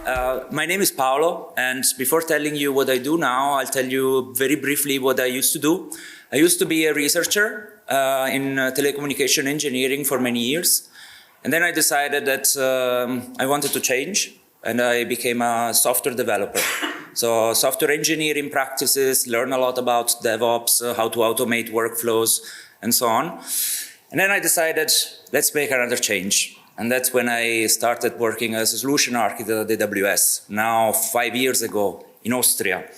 My name is Paolo, and before telling you what I do now, I'll tell you very briefly what I used to do. I used to be a researcher in telecommunication engineering for many years, and then I decided that I wanted to change, and I became a software developer. So software engineering practices, learn a lot about DevOps, how to automate workflows, and so on. And then I decided, let's make another change. And that's when I started working as a solution architect at AWS, now 5 years ago in Austria.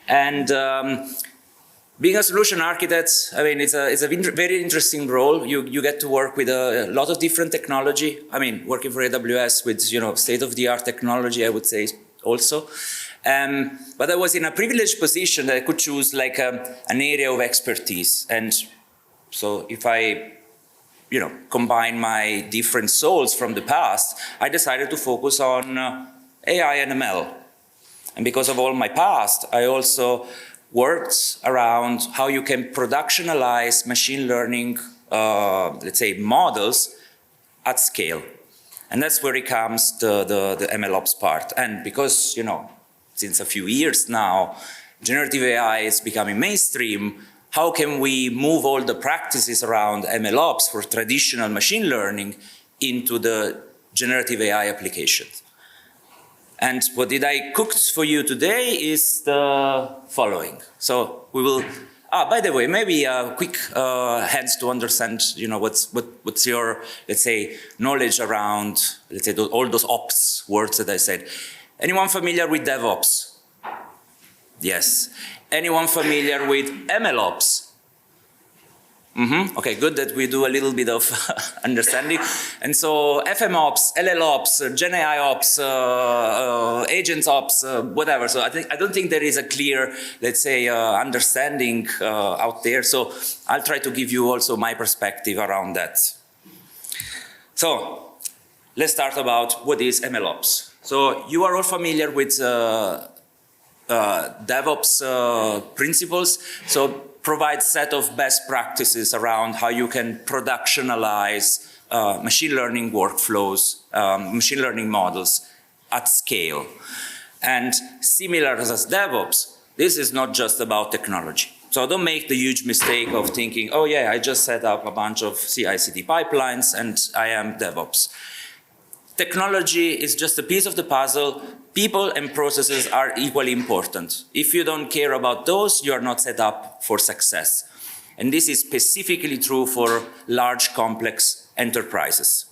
And being a solution architect, I mean, it's a very interesting role. You get to work with a lot of different technology. I mean, working for AWS with state-of-the-art technology, I would say also. But I was in a privileged position that I could choose like an area of expertise. And so if I combine my different souls from the past, I decided to focus on AI and ML. And because of all my past, I also worked around how you can productionalize machine learning, let's say, models at scale. And that's where it comes the MLOps part. And because, since a few years now, generative AI is becoming mainstream, how can we move all the practices around MLOps for traditional machine learning into the generative AI applications? And what did I cook for you today is the following. So we will, by the way, maybe a quick heads to understand, what's your, let's say, knowledge around, let's say, all those ops words that I said. Anyone familiar with DevOps? Yes. Anyone familiar with MLOps? Okay, good that we do a little bit of understanding. And so FMOps, LLOps, GenAIOps, AgentsOps, whatever. So I don't think there is a clear, let's say, understanding out there. So I'll try to give you also my perspective around that. So let's start about what is MLOps. So you are all familiar with DevOps principles, so provide set of best practices around how you can productionalize machine learning workflows, machine learning models at scale. And similar as DevOps, this is not just about technology. So don't make the huge mistake of thinking, oh yeah, I just set up a bunch of CI/CD pipelines and I am DevOps. Technology is just a piece of the puzzle. People and processes are equally important. If you don't care about those, you are not set up for success. And this is specifically true for large, complex enterprises.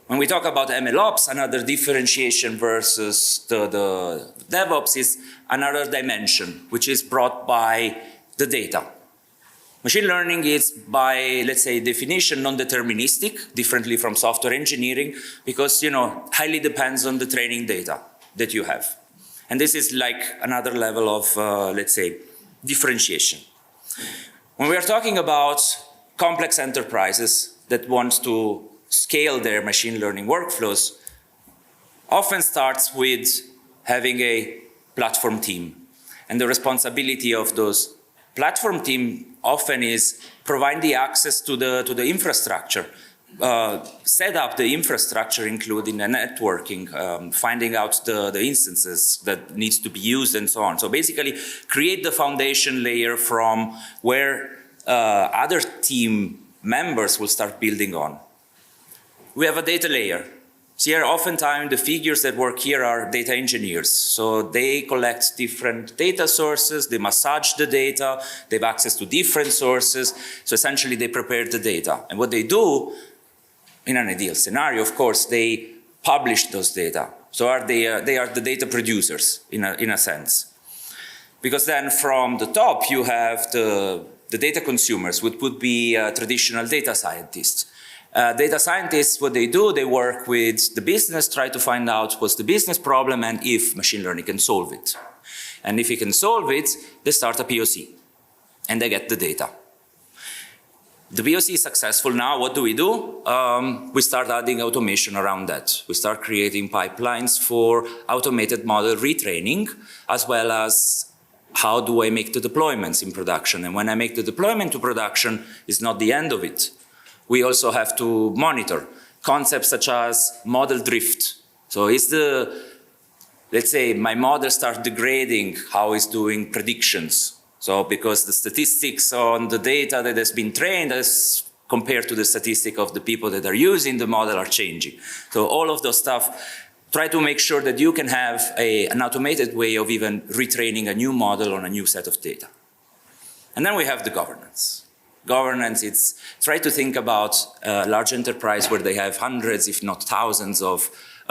When we talk about MLOps, another differentiation versus the DevOps is another dimension, which is brought by the data. Machine learning is, by, let's say, definition, non-deterministic, differently from software engineering, because, highly depends on the training data that you have. And this is like another level of, let's say, differentiation. When we are talking about complex enterprises that want to scale their machine learning workflows, often starts with having a platform team. And the responsibility of those platform team often is provide the access to the infrastructure, set up the infrastructure, including the networking, finding out the instances that needs to be used and so on. So basically create the foundation layer from where other team members will start building on. We have a data layer. So here, oftentimes, the figures that work here are data engineers. So they collect different data sources, they massage the data, they have access to different sources. So essentially, they prepare the data. And what they do, in an ideal scenario, of course, they publish those data. So they are the data producers, in a sense. Because then from the top, you have the data consumers, which would be traditional data scientists. Data scientists, what they do, they work with the business, try to find out what's the business problem and if machine learning can solve it. And if it can solve it, they start a POC and they get the data. The POC is successful now. What do? We start adding automation around that. We start creating pipelines for automated model retraining, as well as how do I make the deployments in production. And when I make the deployment to production, it's not the end of it. We also have to monitor concepts such as model drift. So is the let's say my model starts degrading how it's doing predictions. So because the statistics on the data that has been trained as compared to the statistic of the people that are using the model are changing. So all of those stuff, try to make sure that you can have an automated way of even retraining a new model on a new set of data. And then we have the governance. Governance, it's try to think about a large enterprise where they have hundreds, if not thousands of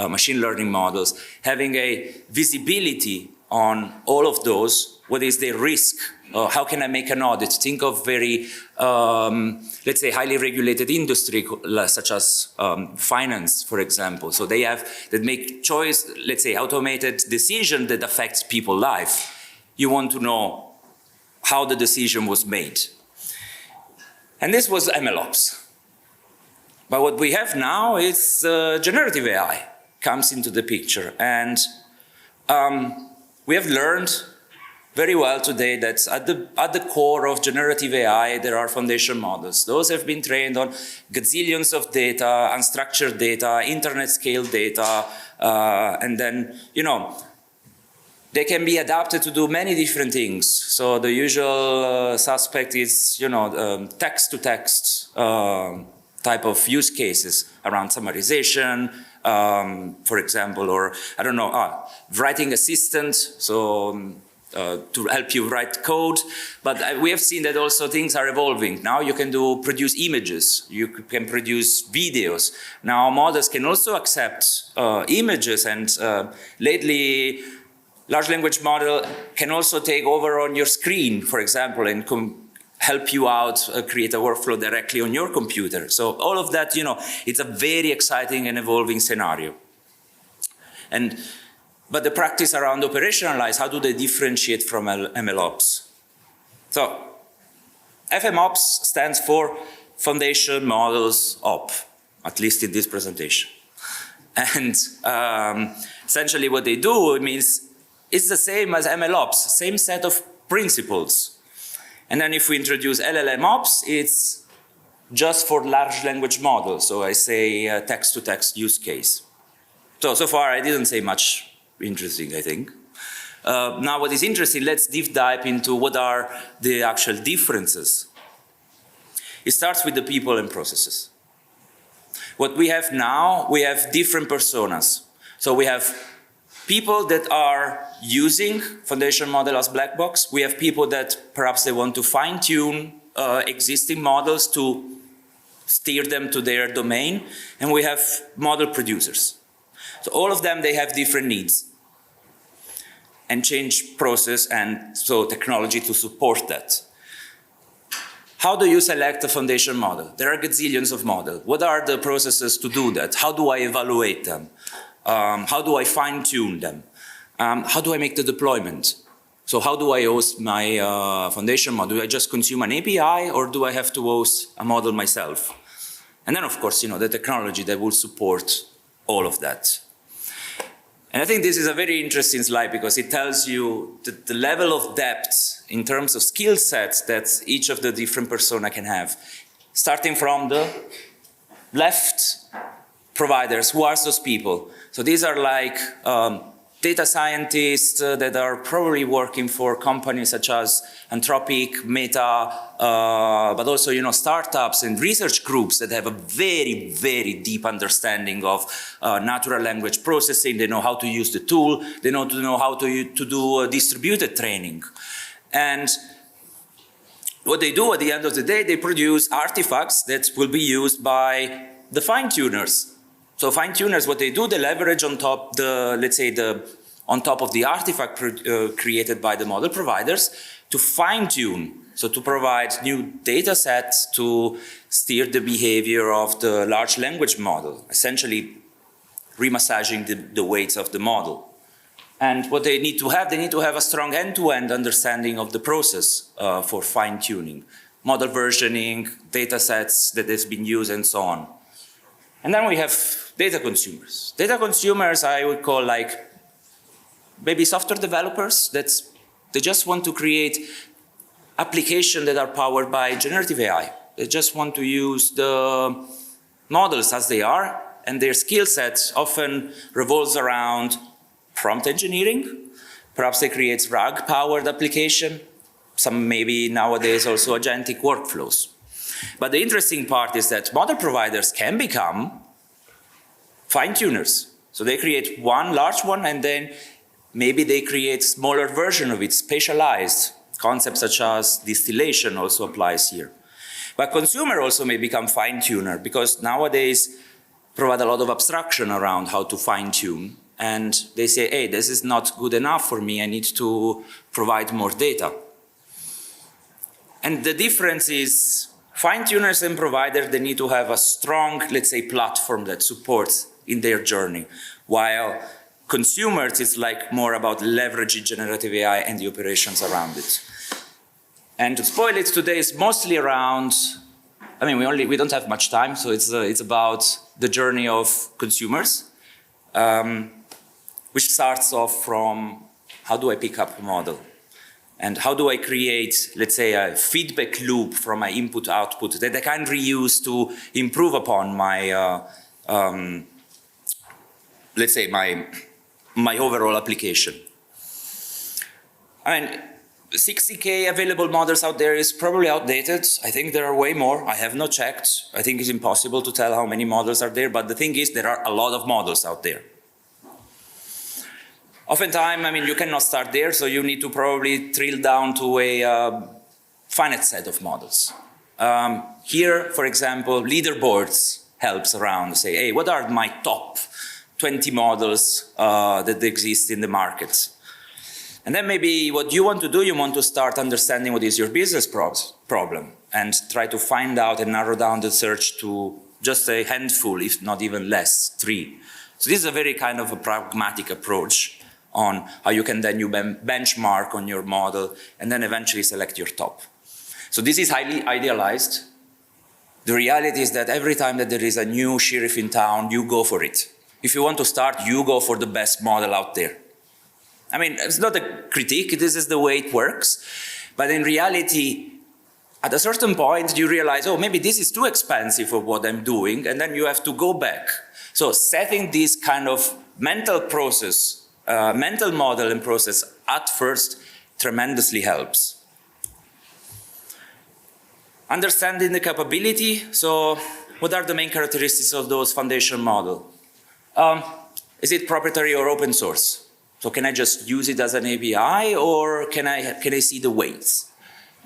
machine learning models, having a visibility on all of those. What is the risk? How can I make an audit? Think of very, let's say, highly regulated industry, such as finance, for example. So they make choice, let's say, automated decision that affects people's life. You want to know how the decision was made. And this was MLOps. But what we have now is generative AI comes into the picture. And we have learned very well today that at the core of generative AI, there are foundation models. Those have been trained on gazillions of data, unstructured data, internet scale data, and then, they can be adapted to do many different things. So the usual suspect is, text-to-text type of use cases around summarization, for example, or writing assistant, so to help you write code. But we have seen that also things are evolving. Now you can produce images, you can produce videos. Now models can also accept images, and lately, large language model can also take over on your screen, for example, and help you out, create a workflow directly on your computer. So all of that, it's a very exciting and evolving scenario. But the practice around operationalize, how do they differentiate from MLOps? So FMOps stands for Foundation Models Op, at least in this presentation. And essentially what they do, it means it's the same as MLOps, same set of principles. And then if we introduce LLMOps, it's just for large language models. So I say text-to-text use case. So far I didn't say much interesting, I think. Now what is interesting, let's deep dive into what are the actual differences. It starts with the people and processes. What we have now, we have different personas. So we have people that are using foundation model as black box. We have people that perhaps they want to fine-tune existing models to steer them to their domain. And we have model producers. So all of them, they have different needs and change process and so technology to support that. How do you select a foundation model? There are gazillions of models. What are the processes to do that? How do I evaluate them? How do I fine-tune them? How do I make the deployment? So how do I host my foundation model? Do I just consume an API, or do I have to host a model myself? And then, of course, the technology that will support all of that. And I think this is a very interesting slide because it tells you the level of depth in terms of skill sets that each of the different persona can have. Starting from the left, providers. Who are those people? So these are like data scientists that are probably working for companies such as Anthropic, Meta, but also startups and research groups that have a very, very deep understanding of natural language processing. They know how to use the tool. They know how to do distributed training. And what they do at the end of the day, they produce artifacts that will be used by the fine-tuners. So fine-tuners, what they do, they leverage on top on top of the artifact created by the model providers to fine-tune, so to provide new data sets to steer the behavior of the large language model, essentially remassaging the weights of the model. And what they need to have a strong end-to-end understanding of the process for fine-tuning, model versioning, data sets that has been used, and so on. And then we have data consumers. Data consumers I would call like maybe software developers that they just want to create applications that are powered by generative AI. They just want to use the models as they are, and their skill set often revolves around prompt engineering. Perhaps they create RAG-powered application. Some maybe nowadays also agentic workflows. But the interesting part is that model providers can become fine-tuners. So they create one large one, and then maybe they create smaller version of it, specialized. Concepts such as distillation also applies here. But consumer also may become fine-tuner, because nowadays provide a lot of abstraction around how to fine-tune. And they say, hey, this is not good enough for me, I need to provide more data. And the difference is fine-tuners and providers, they need to have a strong, let's say, platform that supports in their journey, while consumers, it's like more about leveraging generative AI and the operations around it. And to spoil it, today is mostly around, I mean, we don't have much time, so it's about the journey of consumers, which starts off from how do I pick up a model? And how do I create, let's say, a feedback loop from my input-output that I can reuse to improve upon my, let's say, my overall application. I mean, 60K available models out there is probably outdated. I think there are way more. I have not checked. I think it's impossible to tell how many models are there, but the thing is there are a lot of models out there. Oftentimes, I mean, you cannot start there, so you need to probably drill down to a finite set of models. Here, for example, leaderboards helps around, say, hey, what are my top 20 models that exist in the market? And then maybe what you want to do, you want to start understanding what is your business problem and try to find out and narrow down the search to just a handful, if not even less, 3. So this is a very kind of a pragmatic approach on how you can then benchmark on your model and then eventually select your top. So this is highly idealized. The reality is that every time that there is a new sheriff in town, you go for it. If you want to start, you go for the best model out there. I mean, it's not a critique, this is the way it works. But in reality, at a certain point, you realize, oh, maybe this is too expensive for what I'm doing, and then you have to go back. So setting this kind of mental process, mental model and process at first tremendously helps. Understanding the capability, so what are the main characteristics of those foundation models? Is it proprietary or open source? So can I just use it as an API, or can I see the weights?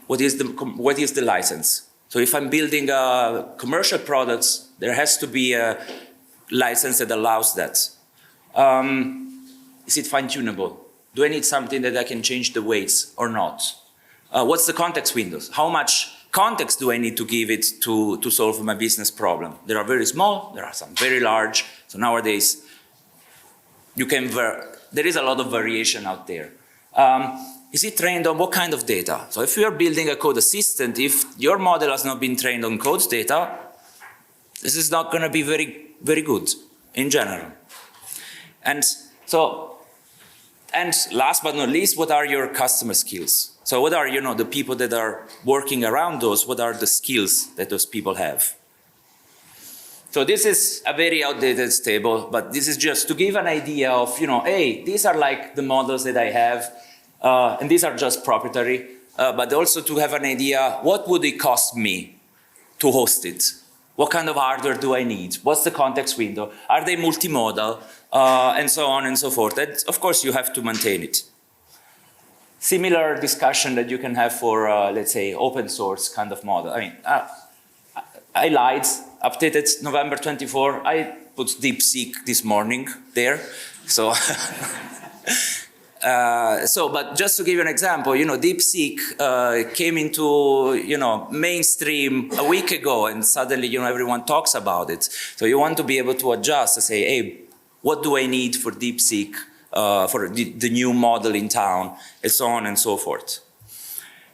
What is the license? So if I'm building commercial products, there has to be a license that allows that. Is it fine-tunable? Do I need something that I can change the weights or not? What's the context windows? How much context do I need to give it to solve my business problem? There are very small, there are some very large. So nowadays, there is a lot of variation out there. Is it trained on what kind of data? So if you are building a code assistant, if your model has not been trained on code data, this is not going to be very, very good in general. And last but not least, what are your customer skills? So what are, the people that are working around those, what are the skills that those people have? So this is a very outdated table, but this is just to give an idea of, hey, these are like the models that I have, and these are just proprietary, but also to have an idea, what would it cost me to host it? What kind of hardware do I need? What's the context window? Are they multimodal? And so on and so forth. And of course, you have to maintain it. Similar discussion that you can have for, let's say, open source kind of model. I mean, I lied, updated November 24. I put DeepSeek this morning there. So, but just to give you an example, DeepSeek came into, mainstream a week ago, and suddenly, everyone talks about it. So you want to be able to adjust and say, hey, what do I need for DeepSeek, for the new model in town, and so on and so forth.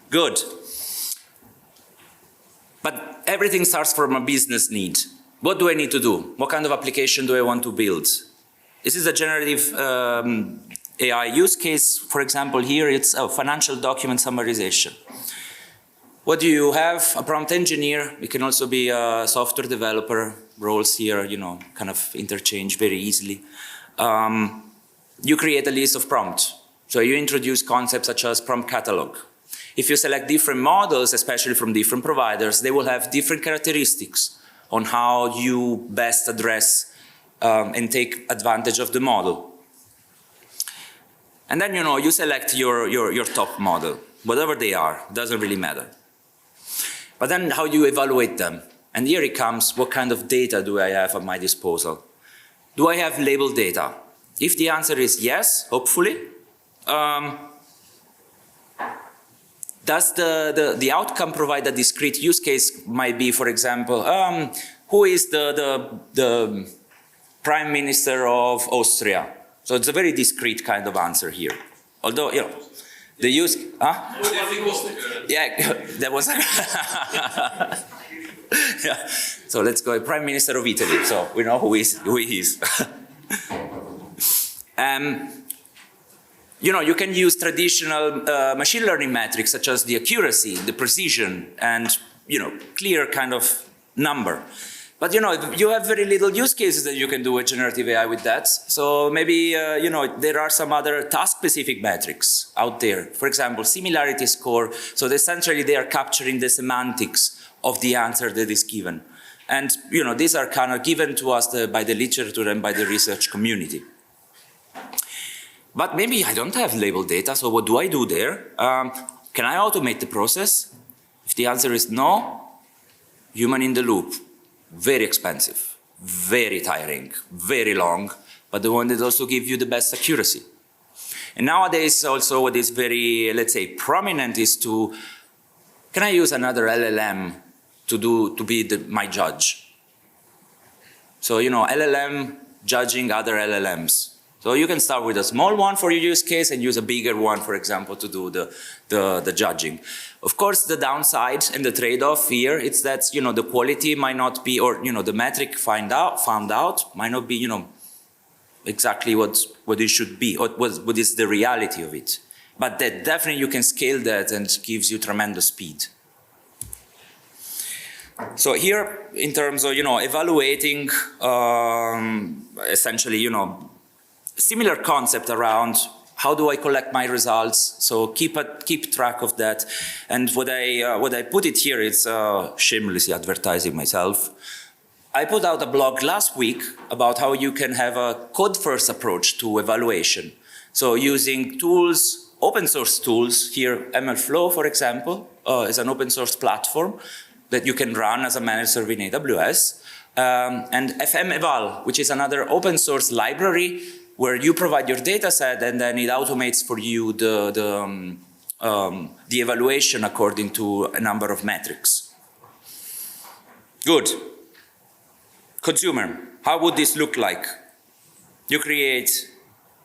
Good. But everything starts from a business need. What do I need to do? What kind of application do I want to build? This is a generative AI use case. For example, here it's a financial document summarization. What do you have? A prompt engineer. It can also be a software developer. Roles here, kind of interchange very easily. you create a list of prompts. So you introduce concepts such as prompt catalog. If you select different models, especially from different providers, they will have different characteristics on how you best address and take advantage of the model. And then, you select your top model, whatever they are, doesn't really matter. But then how do you evaluate them? And here it comes, what kind of data do I have at my disposal? Do I have labeled data? If the answer is yes, hopefully, does the outcome provide a discrete use case? Might be, for example, who is the Prime Minister of Austria? So it's a very discrete kind of answer here. Although, the use, huh? Yeah, that was, yeah. So let's go, Prime Minister of Italy. So we know who he is. You can use traditional machine learning metrics such as the accuracy, the precision, and clear kind of number. But you have very little use cases that you can do with generative AI with that. So maybe there are some other task-specific metrics out there. For example, similarity score. So essentially they are capturing the semantics of the answer that is given. And these are kind of given to us by the literature and by the research community. But maybe I don't have labeled data, so what do I do there? Can I automate the process? If the answer is no, human in the loop, very expensive, very tiring, very long, but the one that also gives you the best accuracy. And nowadays also what is very, let's say, prominent is can I use another LLM to be my judge? So, LLM judging other LLMs. So you can start with a small one for your use case and use a bigger one, for example, to do the judging. Of course, the downside and the trade-off here is that, the quality might not be, or, the metric found out might not be, exactly what it should be, or what is the reality of it. But that definitely you can scale that and gives you tremendous speed. So here, in terms of, evaluating, essentially, similar concept around how do I collect my results, so keep track of that. And what I put it here is shamelessly advertising myself. I put out a blog last week about how you can have a code-first approach to evaluation. So using tools, open source tools, here MLflow, for example, is an open source platform that you can run as a managed service in AWS. And FMeval, which is another open source library where you provide your data set and then it automates for you the evaluation according to a number of metrics. Good. Consumer, how would this look like? You create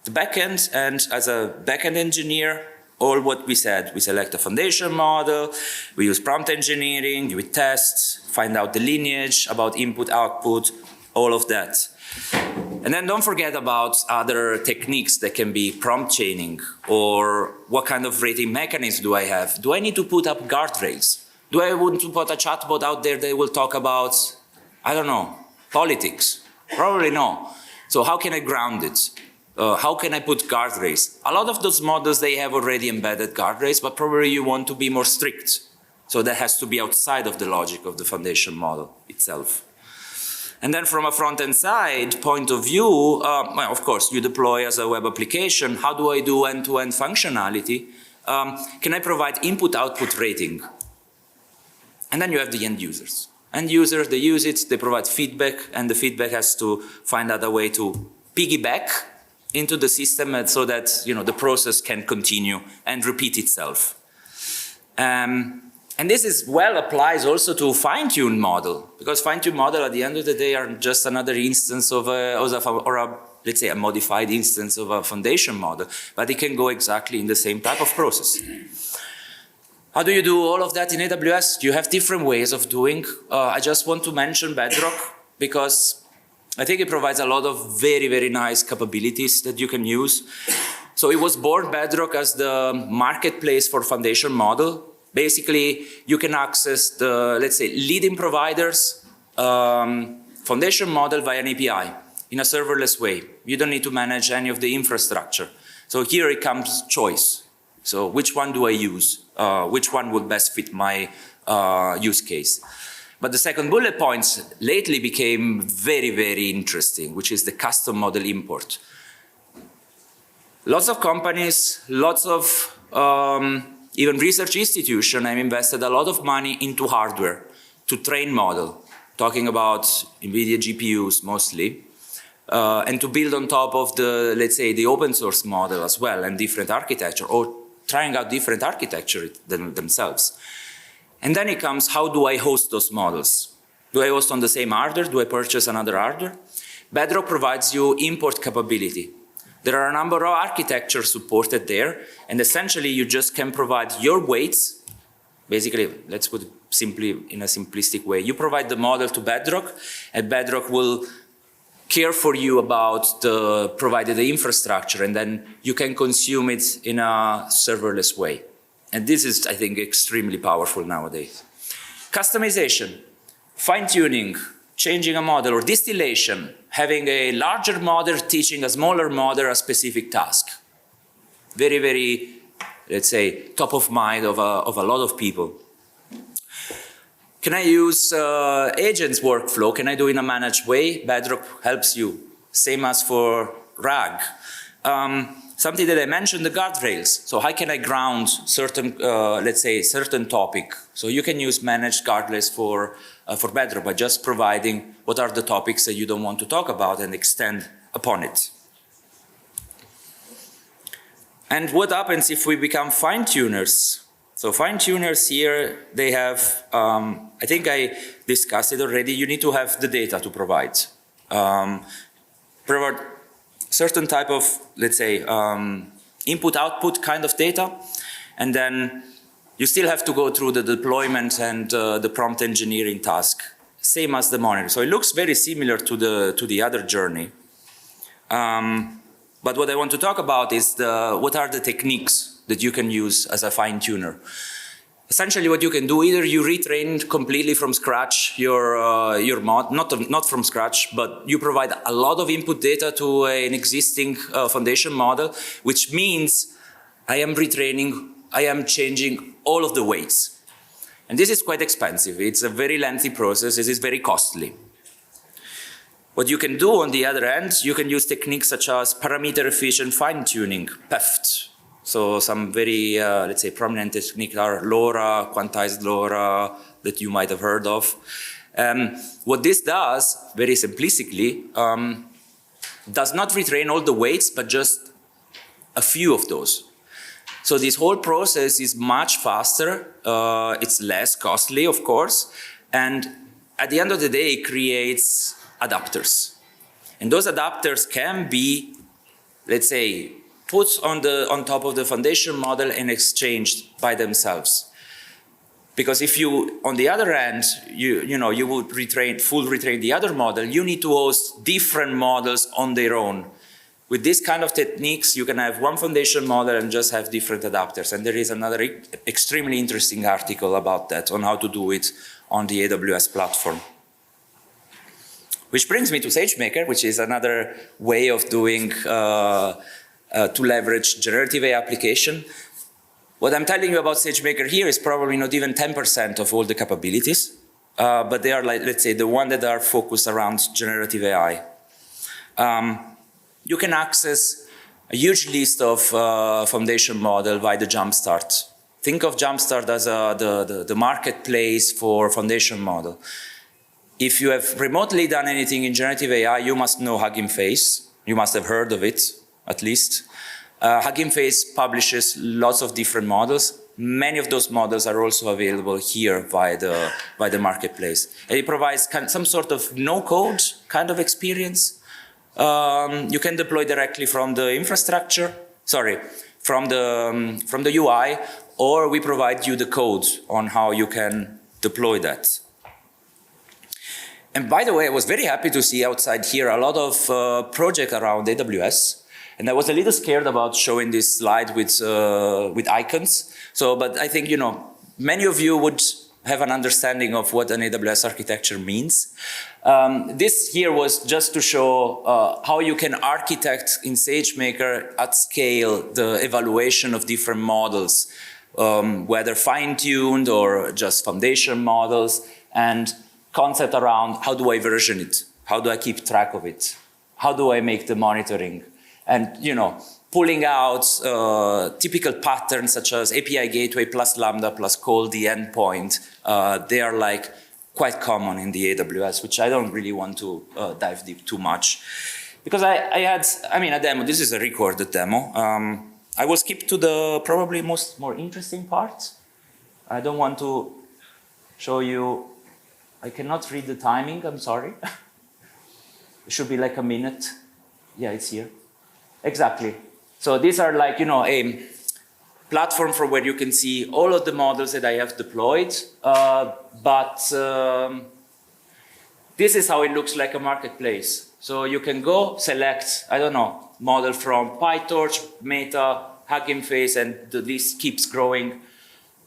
the backend, and as a backend engineer, all what we said, we select a foundation model, we use prompt engineering, we test, find out the lineage about input, output, all of that. And then don't forget about other techniques that can be prompt chaining, or what kind of rating mechanism do I have? Do I need to put up guardrails? Do I want to put a chatbot out there that will talk about, I don't know, politics? Probably no. So how can I ground it? How can I put guardrails? A lot of those models, they have already embedded guardrails, but probably you want to be more strict. So that has to be outside of the logic of the foundation model itself. And then from a front-end side point of view, well, of course, you deploy as a web application. How do I do end-to-end functionality? Can I provide input-output rating? And then you have the end users. End users, they use it, they provide feedback, and the feedback has to find out a way to piggyback into the system so that the process can continue and repeat itself. And this is applies also to fine-tuned model, because fine-tuned model at the end of the day are just another instance of let's say a modified instance of a foundation model, but it can go exactly in the same type of process. How do you do all of that in AWS? You have different ways of doing. I just want to mention Bedrock because I think it provides a lot of very, very nice capabilities that you can use. So it was born, Bedrock, as the marketplace for foundation model. Basically, you can access the, let's say, leading providers' foundation model via an API. in a serverless way. You don't need to manage any of the infrastructure. So here it comes choice. So which one do I use? Which one would best fit my use case? But the second bullet point lately became very, very interesting, which is the custom model import. Lots of companies, lots of even research institutions have invested a lot of money into hardware to train model, talking about NVIDIA GPUs mostly, and to build on top of the, let's say, the open source model as well and different architecture, or trying out different architecture themselves. And then it comes, how do I host those models? Do I host on the same hardware? Do I purchase another hardware? Bedrock provides you import capability. There are a number of architectures supported there, and essentially you just can provide your weights. Basically, let's put it simply in a simplistic way. You provide the model to Bedrock, and Bedrock will care for you about the provided the infrastructure, and then you can consume it in a serverless way. And this is, I think, extremely powerful nowadays. Customization, fine-tuning, changing a model, or distillation, having a larger model teaching a smaller model a specific task. Very, very, let's say, top of mind of a lot of people. Can I use agents workflow? Can I do it in a managed way? Bedrock helps you. Same as for RAG. Something that I mentioned, the guardrails. So how can I ground certain, let's say, certain topic? So you can use managed guardrails for Bedrock by just providing what are the topics that you don't want to talk about and extend upon it. And what happens if we become fine-tuners? So fine-tuners here, they have, I think I discussed it already, you need to have the data to provide. Provide certain type of, let's say, input-output kind of data, and then you still have to go through the deployment and the prompt engineering task, same as the monitor. So it looks very similar to the other journey. But what I want to talk about is what are the techniques that you can use as a fine-tuner. Essentially what you can do, either you retrain completely from scratch your mod, not from scratch, but you provide a lot of input data to an existing foundation model, which means I am retraining, I am changing all of the weights. And this is quite expensive. It's a very lengthy process. It is very costly. What you can do on the other end, you can use techniques such as parameter efficient fine-tuning, PEFT. So some very, let's say, prominent techniques are LoRa, quantized LoRa, that you might have heard of. What this does, very simplistically, does not retrain all the weights, but just a few of those. So this whole process is much faster, it's less costly, of course, and at the end of the day, it creates adapters. And those adapters can be, let's say, put on top of the foundation model and exchanged by themselves. Because if you, on the other end, you would full retrain the other model, you need to host different models on their own. With this kind of techniques, you can have one foundation model and just have different adapters. And there is another extremely interesting article about that, on how to do it on the AWS platform. Which brings me to SageMaker, which is another way of doing to leverage generative AI application. What I'm telling you about SageMaker here is probably not even 10% of all the capabilities, but they are, like, let's say, the ones that are focused around generative AI. You can access a huge list of foundation model via the Jumpstart. Think of Jumpstart as the marketplace for foundation model. If you have remotely done anything in generative AI, you must know Hugging Face. You must have heard of it, at least. Hugging Face publishes lots of different models. Many of those models are also available here via the marketplace. And it provides some sort of no-code kind of experience. You can deploy directly from the infrastructure, from the UI, or we provide you the code on how you can deploy that. And by the way, I was very happy to see outside here a lot of projects around AWS. And I was a little scared about showing this slide with icons. So, but I think, many of you would have an understanding of what an AWS architecture means. This here was just to show how you can architect in SageMaker at scale the evaluation of different models, whether fine-tuned or just foundation models, and concept around how do I version it? How do I keep track of it? How do I make the monitoring? And, you know, pulling out typical patterns such as API gateway plus Lambda plus call the endpoint. They are like quite common in the AWS, which I don't really want to dive deep too much. Because I had a demo, this is a recorded demo. I will skip to the probably more interesting part. I don't want to show you, I cannot read the timing, I'm sorry. It should be like a minute. Yeah, it's here. Exactly. So these are like, you know, a platform for where you can see all of the models that I have deployed. This is how it looks like a marketplace. So you can go select, I don't know, model from PyTorch, Meta, Hugging Face, and the list keeps growing.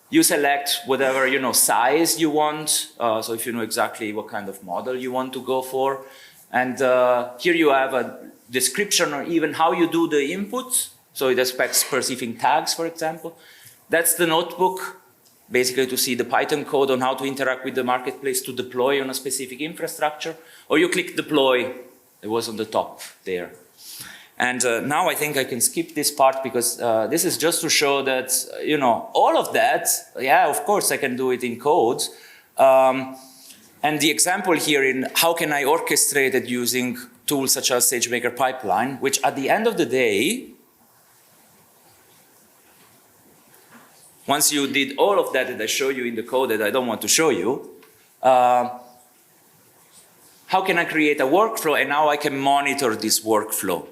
You select whatever, you know, size you want. So if you know exactly what kind of model you want to go for. And here you have a description or even how you do the inputs. So it expects perceiving tags, for example. That's the notebook, basically to see the Python code on how to interact with the marketplace to deploy on a specific infrastructure. Or you click deploy, it was on the top there. And now I think I can skip this part because this is just to show that, you know, all of that, yeah, of course I can do it in code. And the example here in how can I orchestrate it using tools such as SageMaker Pipeline, which at the end of the day, once you did all of that I show you in the code that I don't want to show you, how can I create a workflow and now I can monitor this workflow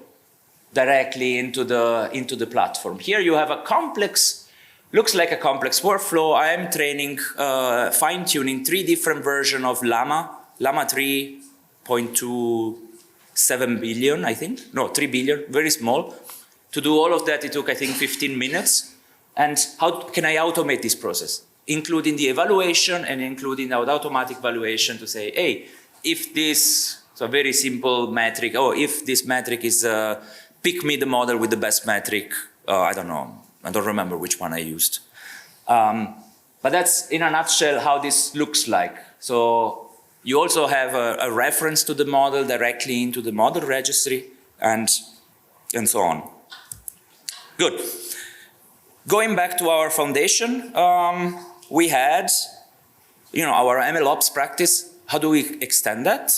directly into the platform. Here you have a complex, looks like a complex workflow. I am training, fine-tuning 3 different versions of Llama 3.27 billion, I think. No, 3 billion, very small. To do all of that, it took, I think, 15 minutes. And how can I automate this process? Including the evaluation and including the automatic valuation to say, hey, if this, so a very simple metric, oh, if this metric is, pick me the model with the best metric, I don't know, I don't remember which one I used. But that's in a nutshell how this looks like. So you also have a reference to the model directly into the model registry and so on. Good. Going back to our foundation, we had, you know, our MLOps practice. How do we extend that?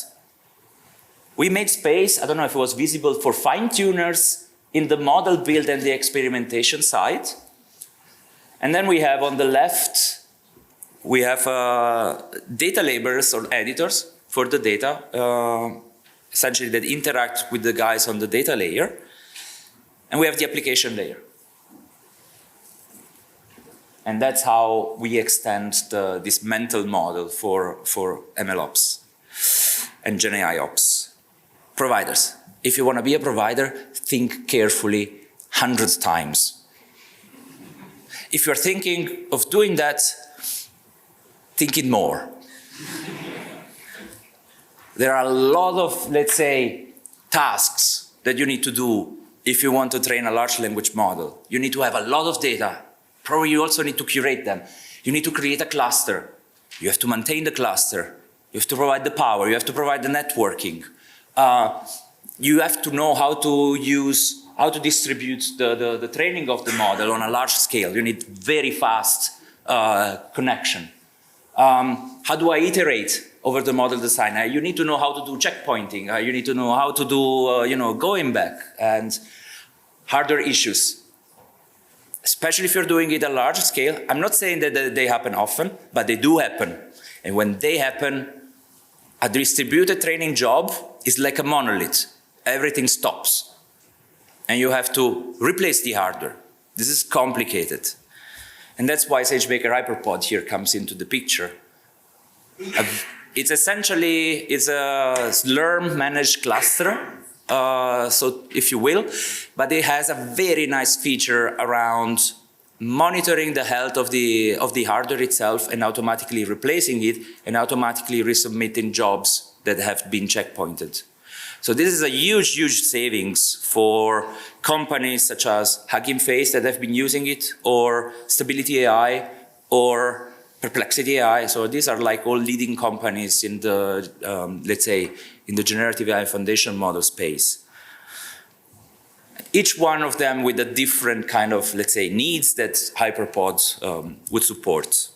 We made space, I don't know if it was visible, for fine-tuners in the model build and the experimentation side. And then we have on the left, we have data labels or editors for the data, essentially that interact with the guys on the data layer. And we have the application layer. And that's how we extend this mental model for MLOps and GenAIOps. Providers. If you want to be a provider, think carefully 100 times. If you're thinking of doing that, think it more. There are a lot of, let's say, tasks that you need to do if you want to train a large language model. You need to have a lot of data. Probably you also need to curate them. You need to create a cluster. You have to maintain the cluster. You have to provide the power. You have to provide the networking. You have to know how to distribute the training of the model on a large scale. You need very fast connection. How do I iterate over the model design? You need to know how to do checkpointing. You need to know how to do, going back and harder issues. Especially if you're doing it at a large scale. I'm not saying that they happen often, but they do happen. And when they happen, a distributed training job is like a monolith. Everything stops. And you have to replace the hardware. This is complicated. And that's why SageMaker Hyperpod here comes into the picture. It's essentially, it's a Slurm managed cluster, so if you will, but it has a very nice feature around monitoring the health of the hardware itself and automatically replacing it and automatically resubmitting jobs that have been checkpointed. So this is a huge, huge savings for companies such as Hugging Face that have been using it, or Stability AI, or Perplexity AI. So these are like all leading companies in the, let's say, in the generative AI foundation model space. Each one of them with a different kind of, let's say, needs that HyperPod would support.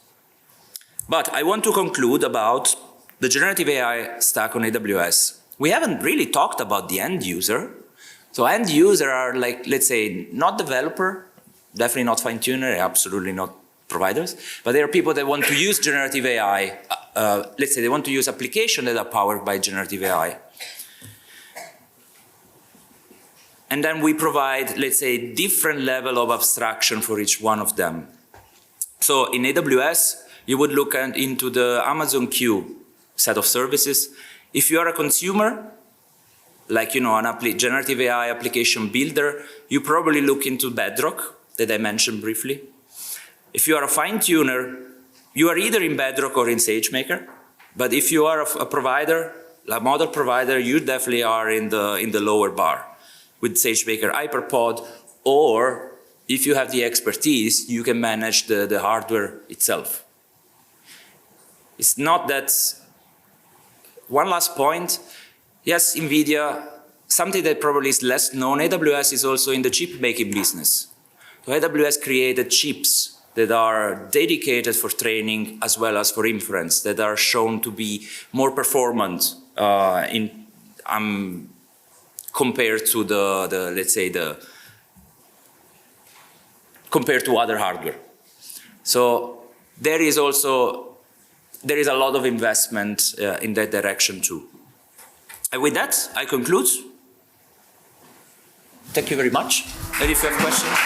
But I want to conclude about the generative AI stack on AWS. We haven't really talked about the end user. So end user are like, let's say, not developer, definitely not fine-tuner, absolutely not providers, but there are people that want to use generative AI. Let's say they want to use applications that are powered by generative AI. And then we provide, let's say, different level of abstraction for each one of them. So in AWS, you would look into the Amazon Q set of services. If you are a consumer, like an generative AI application builder, you probably look into Bedrock, that I mentioned briefly. If you are a fine-tuner, you are either in Bedrock or in SageMaker. But if you are a provider, a model provider, you definitely are in the lower bar with SageMaker HyperPod, or if you have the expertise, you can manage the hardware itself. It's not that. One last point. Yes, NVIDIA, something that probably is less known, AWS is also in the chip making business. So AWS created chips that are dedicated for training as well as for inference, that are shown to be more performant compared to compared to other hardware. So there is a lot of investment in that direction too. And with that, I conclude. Thank you very much. And if you have questions.